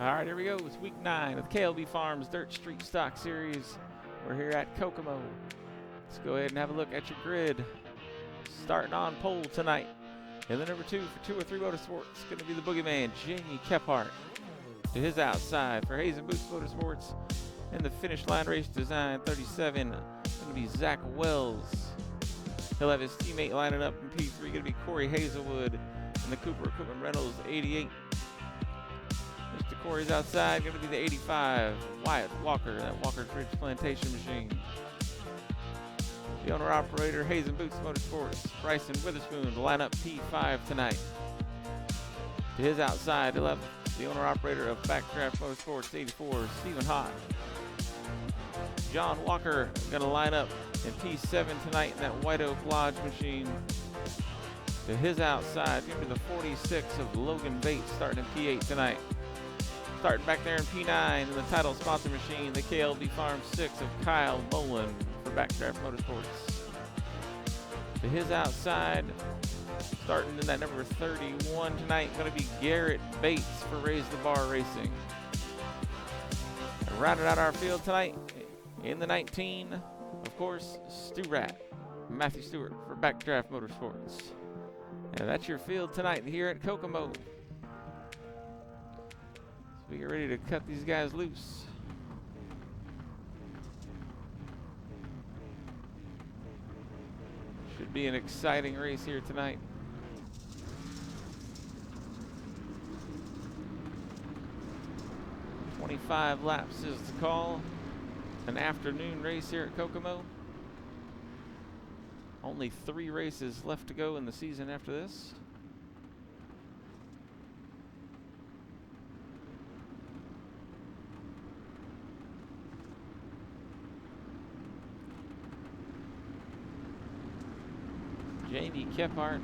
All right, here we go. It's week 9 of the KLB Farms Dirt Street Stock Series. We're here at Kokomo. Let's go ahead and have a look at your grid. Starting on pole tonight. In the number 2 for 2 or 3 Motorsports, it's going to be the boogeyman, Jamie Kephart. To his outside for Hayes and Boots Motorsports. In the finish line race design 37, going to be Zach Wells. He'll have his teammate lining up in P3, going to be Corey Hazelwood. And the Cooper Equipment Rentals 88. Mr. Corey's outside, going to be the 85, Wyatt Walker, that Walker Ridge Plantation machine. The owner-operator, Hayes and Boots Motorsports, Bryson Witherspoon, to line up P5 tonight. To his outside, he'll have the owner-operator of Backdraft Motorsports, 84, Stephen Hott. John Walker going to line up in P7 tonight in that White Oak Lodge machine. To his outside, going to be the 46 of Logan Bates, starting in P8 tonight. Starting back there in P9 in the title sponsor machine, the KLB Farms 6 of Kyle Boland for Backdraft Motorsports. To his outside, starting in that number 31 tonight, going to be Garrett Bates for Raise the Bar Racing. And rounding out our field tonight, in the 19, of course, Stu Rat, Matthew Stewart for Backdraft Motorsports. And that's your field tonight here at Kokomo. We get ready to cut these guys loose. Should be an exciting race here tonight. "25 laps is the call. An afternoon race here at Kokomo. Only 3 races left to go in the season after this. Jamie Kephart,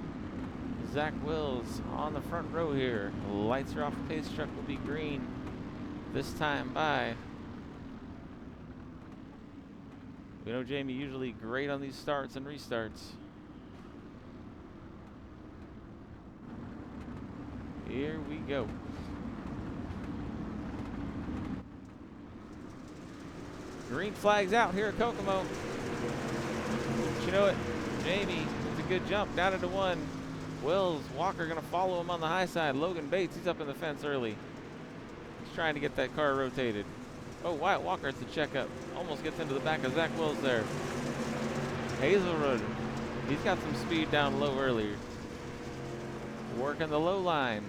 Zach Wills on the front row here. Lights are off, the pace truck will be green this time by. We know Jamie usually great on these starts and restarts. Here we go. Green flag's out here at Kokomo. But you know it, Jamie. Good jump down into 1. Wells, Walker going to follow him on the high side. Logan Bates, he's up in the fence early. He's trying to get that car rotated. Oh, Wyatt Walker at the checkup. Almost gets into the back of Zach Wells there. Hazelwood, he's got some speed down low earlier. Working the low line.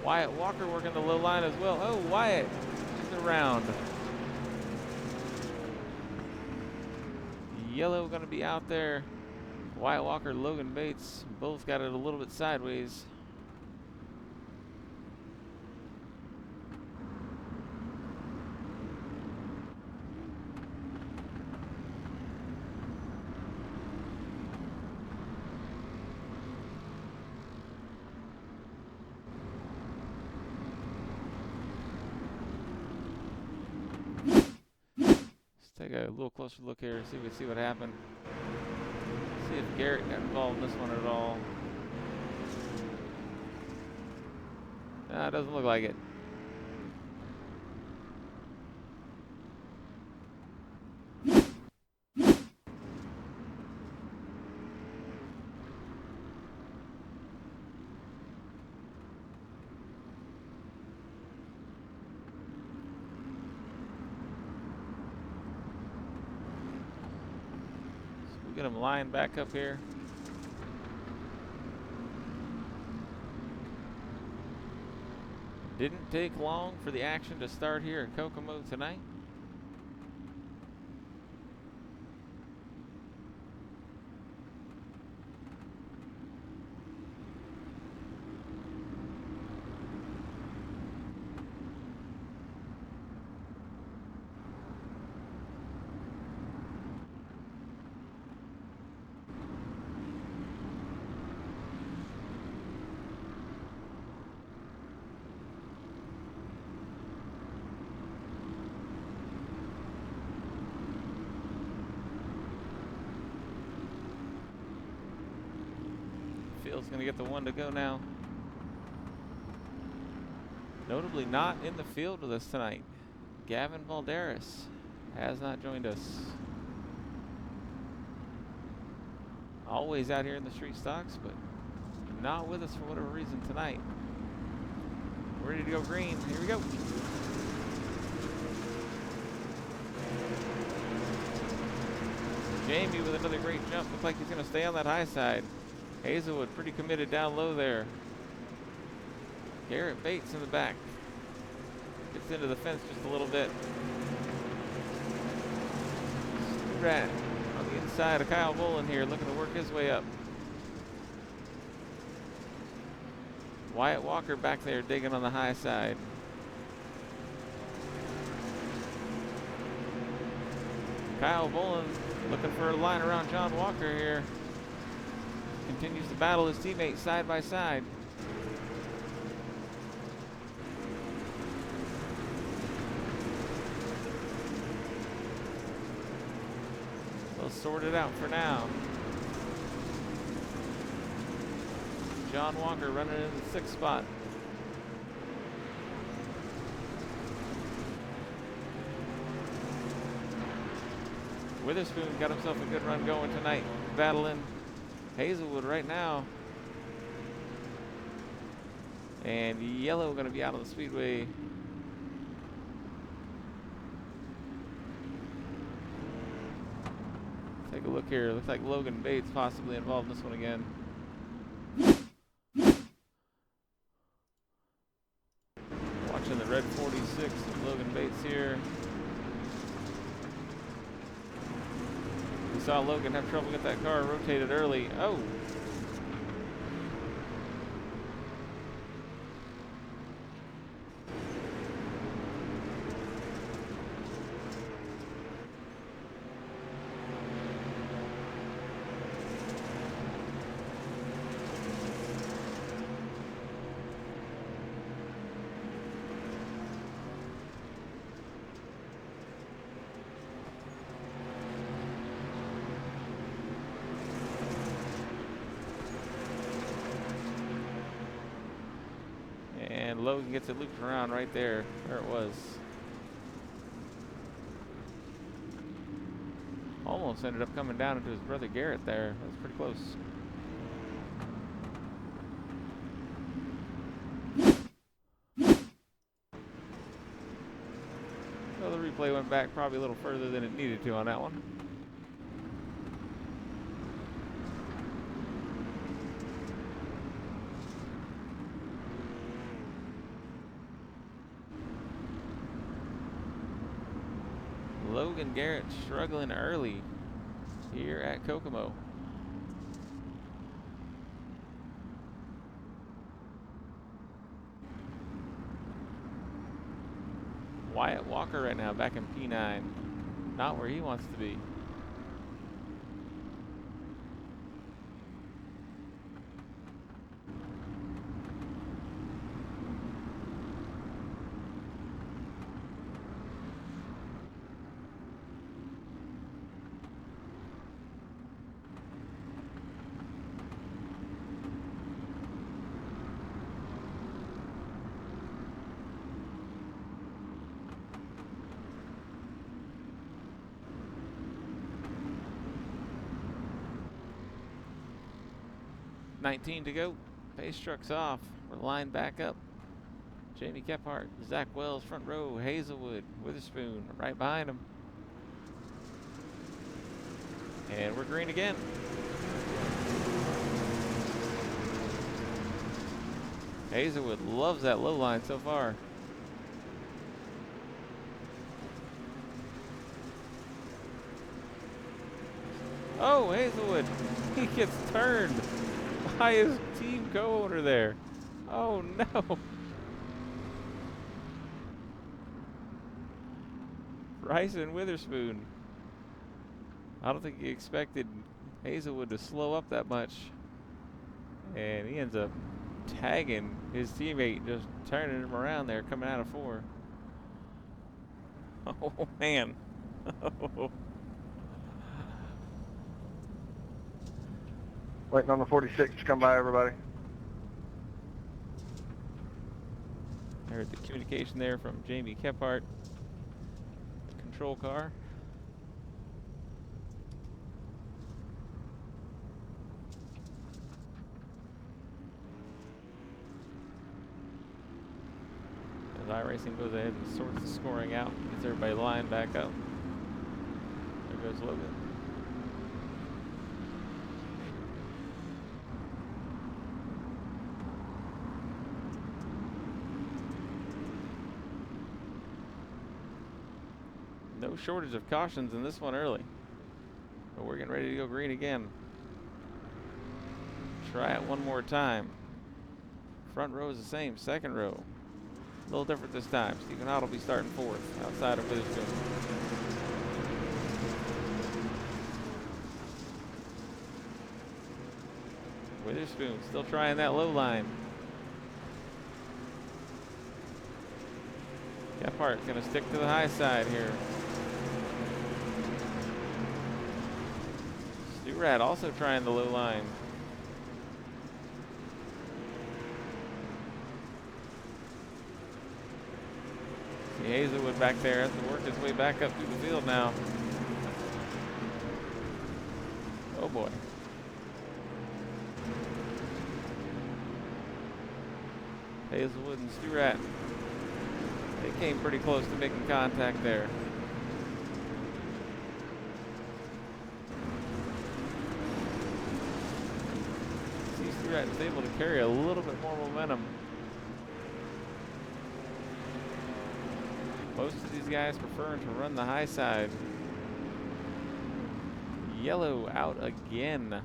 Wyatt Walker working the low line as well. Oh, Wyatt, he's around. Yellow going to be out there. Wyatt Walker, Logan Bates, both got it a little bit sideways. Take a little closer look here, see what happened. See if Garrett got involved in this one at all. Nah, it doesn't look like it. Get him lined back up here. Didn't take long for the action to start here at Kokomo tonight. Field's going to get the one to go now. Notably not in the field with us tonight, Gavin Valderas has not joined us. Always out here in the street stocks, but not with us for whatever reason tonight. We're ready to go green. Here we go. Jamie with another great jump. Looks like he's going to stay on that high side. Hazelwood pretty committed down low there. Garrett Bates in the back. Gets into the fence just a little bit. Rat on the inside of Kyle Bolin here, looking to work his way up. Wyatt Walker back there digging on the high side. Kyle Bolin looking for a line around John Walker here. Continues to battle his teammates side by side. They'll sort it out for now. John Walker running in the 6th spot. Witherspoon got himself a good run going tonight, battling Hazelwood right now. And Yellow going to be out on the speedway. Take a look here. Looks like Logan Bates possibly involved in this one again. Watching the red 46 of Logan Bates here. We saw Logan have trouble get that car rotated early. Oh! And Logan gets it looped around right there where it was. Almost ended up coming down into his brother Garrett there. That was pretty close. Well, the replay went back probably a little further than it needed to on that one. Logan Garrett struggling early here at Kokomo. Wyatt Walker right now back in P9. Not where he wants to be. .19 to go. Pace truck's off. We're lined back up. Jamie Kephart, Zach Wells, front row. Hazelwood, Witherspoon, right behind him. And we're green again. Hazelwood loves that low line so far. Oh, Hazelwood, he gets turned by his team co-owner there. Oh no. Bryson Witherspoon. I don't think he expected Hazelwood to slow up that much. And he ends up tagging his teammate, just turning him around there, coming out of 4. Oh man. Waiting on the 46 to come by, everybody. I heard the communication there from Jamie Kephart, control car. As iRacing goes ahead and sorts the scoring out, gets everybody lined back up. There goes Logan. No shortage of cautions in this one early. But we're getting ready to go green again. Try it one more time. Front row is the same, second row. A little different this time. Stephen Ott will be starting fourth outside of Witherspoon. Witherspoon still trying that low line. Gephardt going to stick to the high side here. Stewart also trying the low line. See Hazelwood back there has to work his way back up through the field now. Oh boy. Hazelwood and Stewart, they came pretty close to making contact there. See, Stewart is able to carry a little bit more momentum. Most of these guys preferring to run the high side. Yellow out again.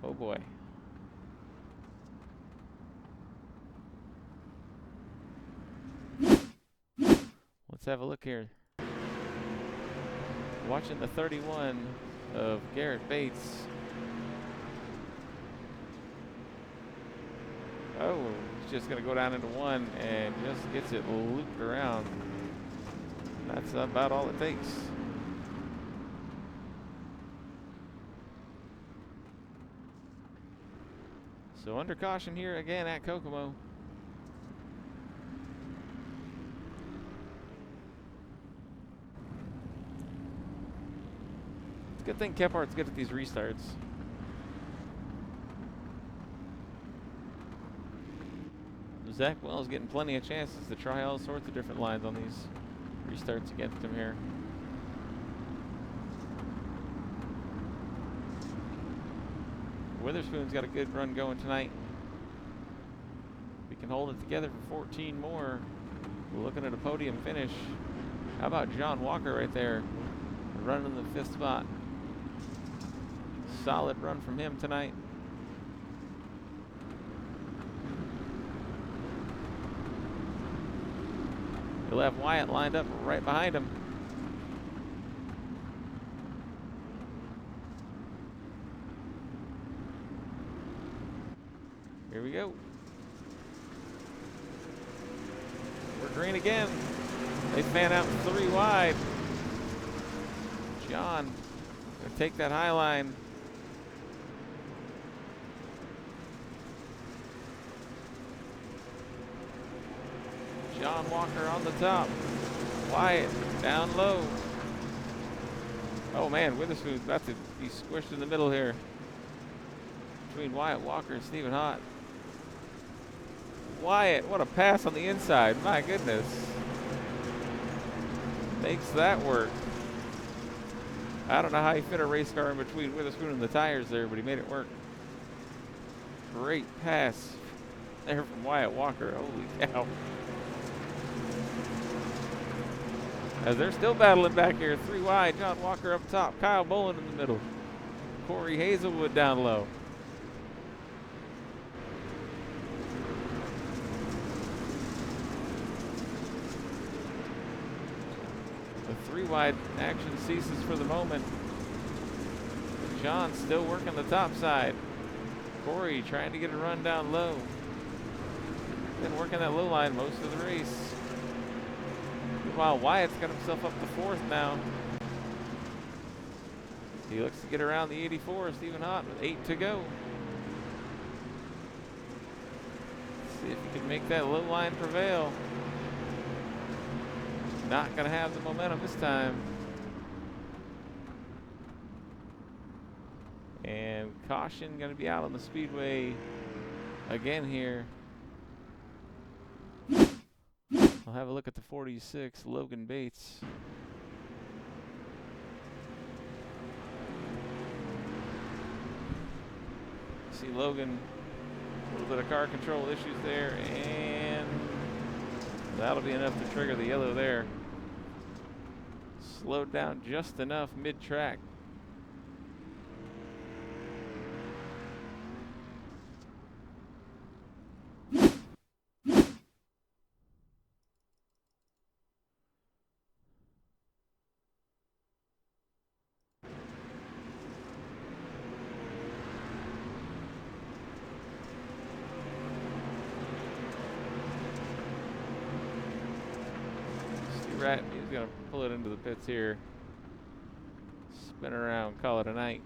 Oh boy. Let's have a look here. Watching the 31 of Garrett Bates. Oh, he's just going to go down into one and just gets it looped around. That's about all it takes. So under caution here again at Kokomo. It's a good thing Kephart's good at these restarts. Zach Wells getting plenty of chances to try all sorts of different lines on these restarts against him here. Witherspoon's got a good run going tonight. We can hold it together for 14 more. We're looking at a podium finish. How about John Walker right there, running the 5th spot? Solid run from him tonight. He'll have Wyatt lined up right behind him. Here we go. We're green again. They fan out 3 wide. John gonna take that high line. John Walker on the top. Wyatt down low. Oh man, Witherspoon's about to be squished in the middle here between Wyatt Walker and Stephen Ott. Wyatt, what a pass on the inside. My goodness. Makes that work. I don't know how he fit a race car in between Witherspoon and the tires there, but he made it work. Great pass there from Wyatt Walker. Holy cow. As they're still battling back here, 3 wide, John Walker up top, Kyle Boland in the middle, Corey Hazelwood down low. The 3 wide action ceases for the moment. John still working the top side. Corey trying to get a run down low. Been working that low line most of the race. Meanwhile, Wyatt's got himself up to 4th now. He looks to get around the 84, Stephen Hott, with 8 to go. See if he can make that low line prevail. Not going to have the momentum this time. And caution going to be out on the speedway again here. I'll have a look at the 46, Logan Bates. See Logan, a little bit of car control issues there, and that'll be enough to trigger the yellow there. Slowed down just enough mid-track. He's going to pull it into the pits here. Spin around, call it a night.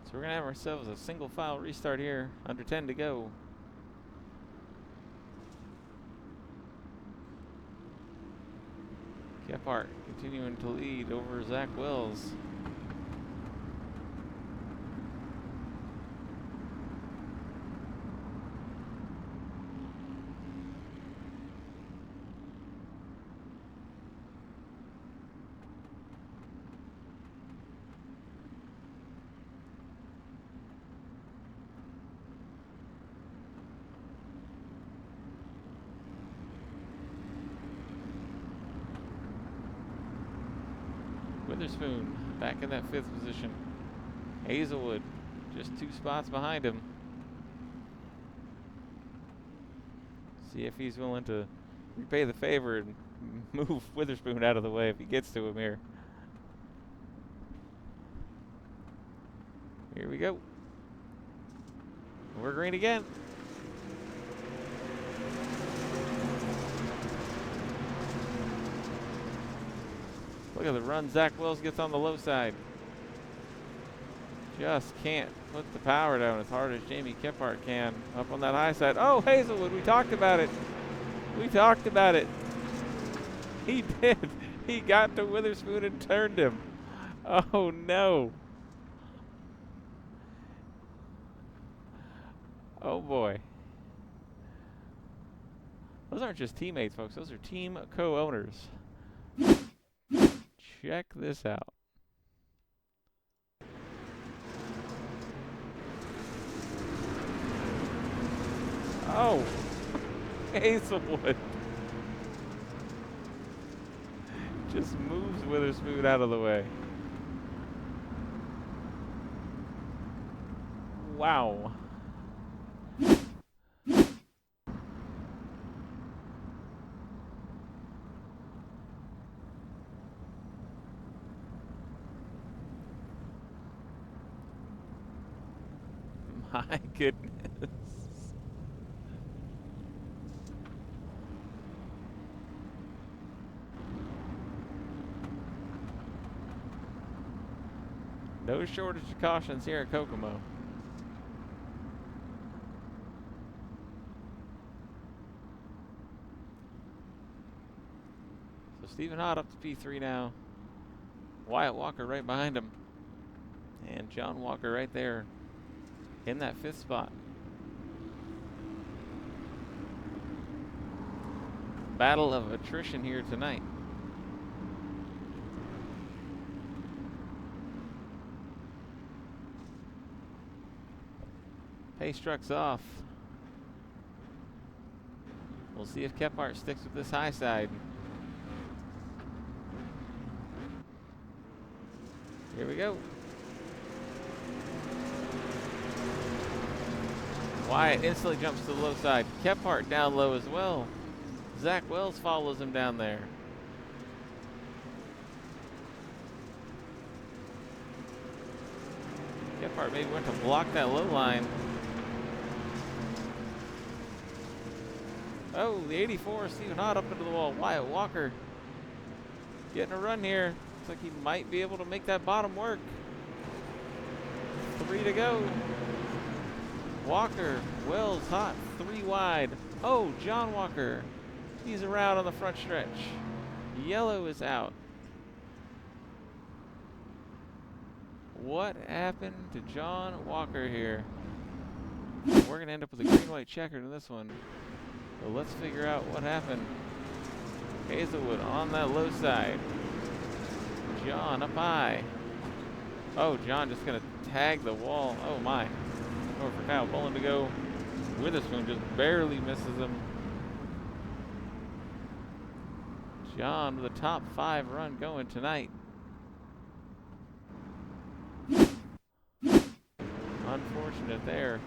So we're going to have ourselves a single file restart here, under 10 to go. Kephart continuing to lead over Zach Wells. Witherspoon back in that 5th position. Hazelwood just 2 spots behind him. See if he's willing to repay the favor and move Witherspoon out of the way if he gets to him here. Here we go. We're green again. Look at the run Zach Wells gets on the low side. Just can't put the power down as hard as Jamie Kephart can up on that high side. Oh, Hazelwood, we talked about it. We talked about it. He did. He got to Witherspoon and turned him. Oh, no. Oh, boy. Those aren't just teammates, folks. Those are team co-owners. Check this out. Oh, Hazelwood just moves Witherspoon out of the way. Wow. My goodness. No shortage of cautions here at Kokomo. So Stephen Hott up to P3 now. Wyatt Walker right behind him. And John Walker right there in that 5th spot. Battle of attrition here tonight. Pace truck's off. We'll see if Kephart sticks with this high side. Here we go. Wyatt instantly jumps to the low side. Kephart down low as well. Zach Wells follows him down there. Gephardt maybe went to block that low line. Oh, the 84, Stephen Hott up into the wall. Wyatt Walker getting a run here. Looks like he might be able to make that bottom work. 3 to go. Walker, Wells, Hott, 3 wide. Oh, John Walker. He's around on the front stretch. Yellow is out. What happened to John Walker here? We're going to end up with a green-white checkered in this one. So let's figure out what happened. Hazelwood on that low side. John up high. Oh, John just going to tag the wall. Oh, my. Over for Kyle Bolin to go. Witherspoon just barely misses him. John with a top 5 run going tonight. Unfortunate there.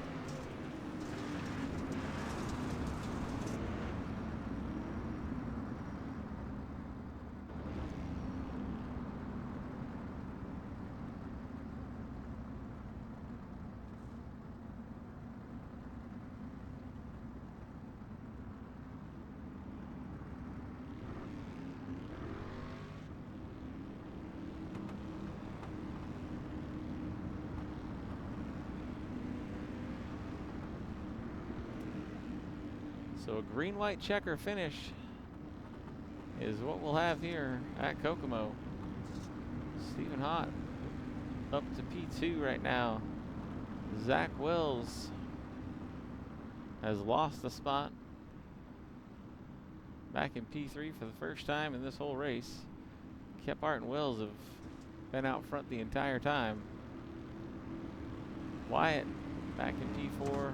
So a green-white checker finish is what we'll have here at Kokomo. Stephen Hott up to P2 right now. Zach Wells has lost a spot. Back in P3 for the first time in this whole race. Gephardt and Wells have been out front the entire time. Wyatt back in P4.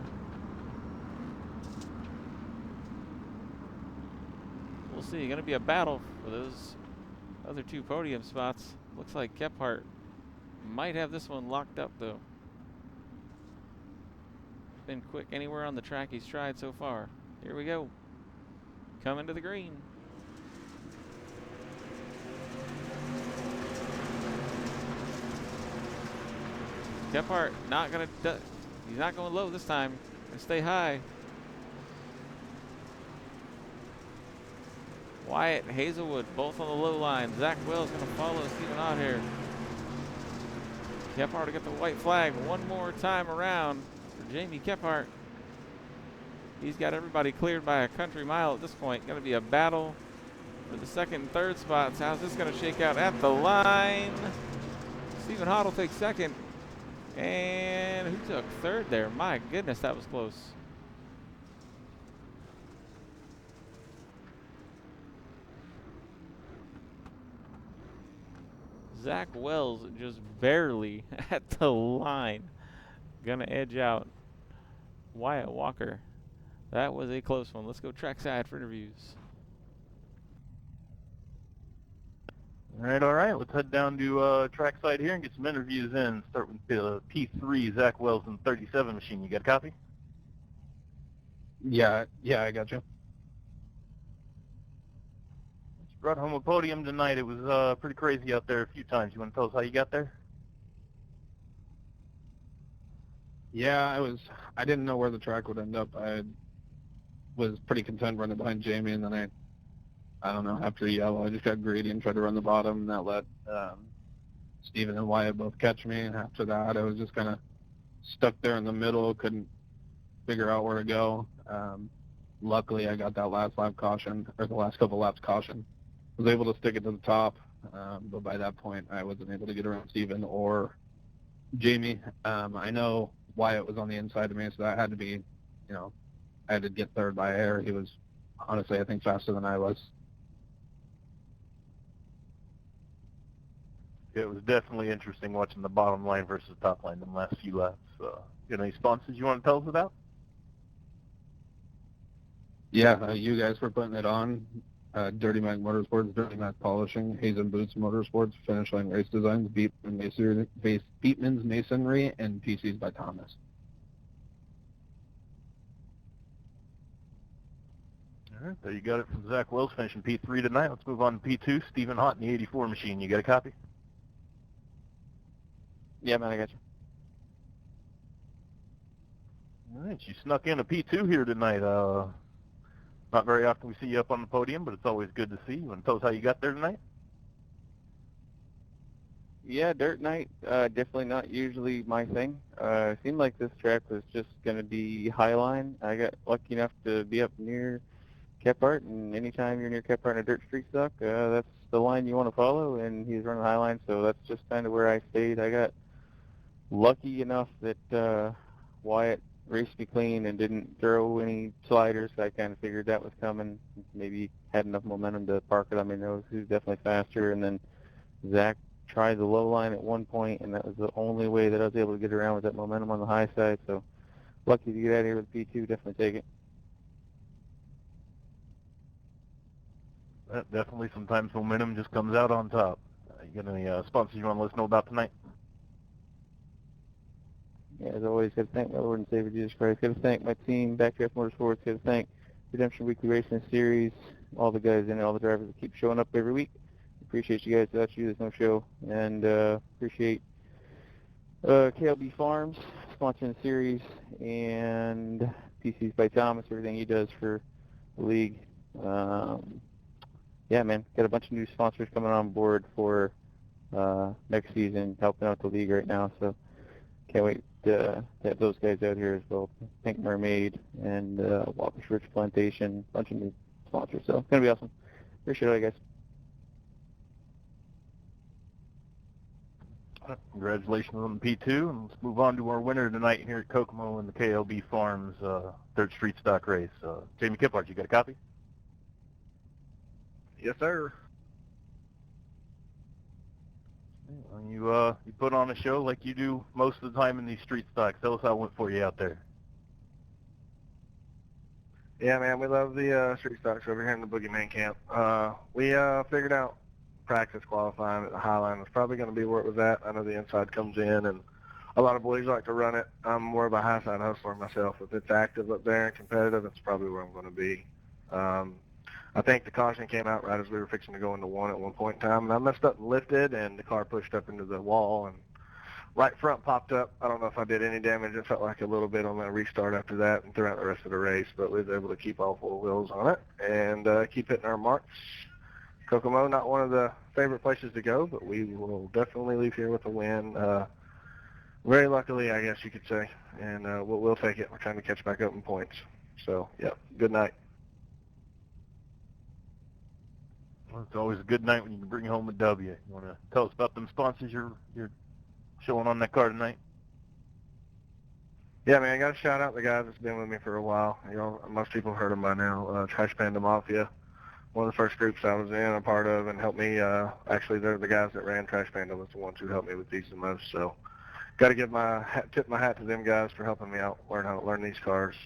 We'll see. Going to be a battle for those other 2 podium spots. Looks like Gephardt might have this one locked up, though. Been quick anywhere on the track he's tried so far. Here we go. Coming to the green. Gephardt not going to... He's not going low this time. Going to stay high. Wyatt, Hazelwood, both on the low line. Zach Wells going to follow Stephen Hott here. Gephardt to get the white flag one more time around for Jamie Gephardt. He's got everybody cleared by a country mile at this point. Going to be a battle for the 2nd and 3rd spots. How's this going to shake out at the line? Stephen Hott will take 2nd. And who took 3rd there? My goodness, that was close. Zach Wells just barely at the line. Gonna edge out Wyatt Walker. That was a close one. Let's go trackside for interviews. All right. Let's head down to trackside here and get some interviews in. Start with the P3 Zach Wells and 37 machine. You got a copy? Yeah, I got you. You brought home a podium tonight. It was pretty crazy out there a few times. You want to tell us how you got there? Yeah, I didn't know where the track would end up. I was pretty content running behind Jamie, and then I don't know, after yellow, I just got greedy and tried to run the bottom, and that let Steven and Wyatt both catch me, and after that, I was just kind of stuck there in the middle, couldn't figure out where to go. Luckily, I got that last lap caution, or the last couple laps caution. Was able to stick it to the top, but by that point, I wasn't able to get around Steven or Jamie. I know Wyatt was on the inside of me, so that had to be, I had to get 3rd by air. He was, honestly, I think faster than I was. It was definitely interesting watching the bottom line versus the top line in the last few laps. Got any sponsors you want to tell us about? Yeah, you guys were putting it on. Dirty Mac Motorsports, Dirty Mac Polishing, Hazen Boots Motorsports, Finish Line Race Designs, Beatman's Masonry, and PCs by Thomas. All right, there you got it from Zach Wells finishing P3 tonight. Let's move on to P2. Stephen Hott in the 84 machine. You got a copy? Yeah, man, I got you. All right, you snuck in a P2 here tonight. Not very often we see you up on the podium, but it's always good to see you. Want to tell us how you got there tonight? Yeah, dirt night, definitely not usually my thing. It seemed like this track was just going to be highline. I got lucky enough to be up near Kephart, and anytime you're near Kephart in a dirt street stock, that's the line you want to follow, and he's running highline, so that's just kind of where I stayed. I got lucky enough that Wyatt raced me clean and didn't throw any sliders. I kind of figured that was coming. Maybe had enough momentum to park it on my nose. He was definitely faster, and then Zach tried the low line at one point, and that was the only way that I was able to get around with that momentum on the high side. So lucky to get out of here with P2. Definitely take it. Definitely sometimes momentum just comes out on top. You got any sponsors you want to let us know about tonight? Yeah, as always, got to thank my Lord and Savior Jesus Christ. Got to thank my team, Backdraft Motorsports. Got to thank Redemption Weekly Racing Series, all the guys in it, all the drivers that keep showing up every week. Appreciate you guys. Without you, there's no show. And appreciate KLB Farms sponsoring the series, and PCs by Thomas, everything he does for the league. Yeah, man, got a bunch of new sponsors coming on board for next season, helping out the league right now. So can't wait to have those guys out here as well. Pink Mermaid and Walker's Rich Plantation, bunch of new sponsors. So it's going to be awesome. Appreciate it, guys. Congratulations on the P2, and let's move on to our winner tonight here at Kokomo in the KLB Farms third street stock race. Jamie Kiplart, you got a copy? Yes, sir. You put on a show like you do most of the time in these street stocks. Tell us how it went for you out there. Yeah, man, we love the street stocks over here in the Boogeyman camp. We figured out practice qualifying at the Highline was probably going to be where it was at. I know the inside comes in, and a lot of boys like to run it. I'm more of a high side hustler myself. If it's active up there and competitive, it's probably where I'm going to be. I think the caution came out right as we were fixing to go into one at one point in time, and I messed up and lifted, and the car pushed up into the wall, and right front popped up. I don't know if I did any damage. It felt like a little bit on my restart after that and throughout the rest of the race, but we was able to keep all four wheels on it and keep hitting our marks. Kokomo, not one of the favorite places to go, but we will definitely leave here with a win. Very luckily, I guess you could say, and we'll take it. We're trying to catch back up in points. So, yeah, good night. Well, it's always a good night when you can bring home a W. You want to tell us about them sponsors you're showing on that car tonight? Yeah, man, I got to shout out the guys that's been with me for a while. You know, most people have heard them by now. Trash Panda Mafia, one of the first groups I was in, a part of, and helped me. Actually, they're the guys that ran Trash Panda was the ones who helped me with these the most. So, got to tip my hat to them guys for helping me out, learn how to learn these cars.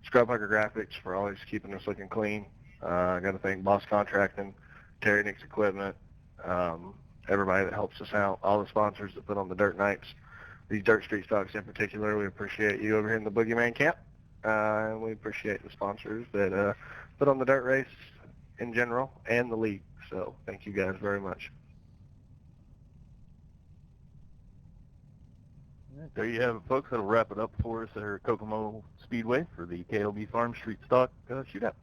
Scrub Hugger Graphics for always keeping us looking clean. I got to thank Boss Contracting, Terry Nick's Equipment, everybody that helps us out, all the sponsors that put on the dirt nights, these dirt street stocks in particular. We appreciate you over here in the Boogeyman camp, and we appreciate the sponsors that put on the dirt race in general and the league. So thank you guys very much. There you have it, folks. That'll wrap it up for us at our Kokomo Speedway for the KLB Farm Street Stock Shootout.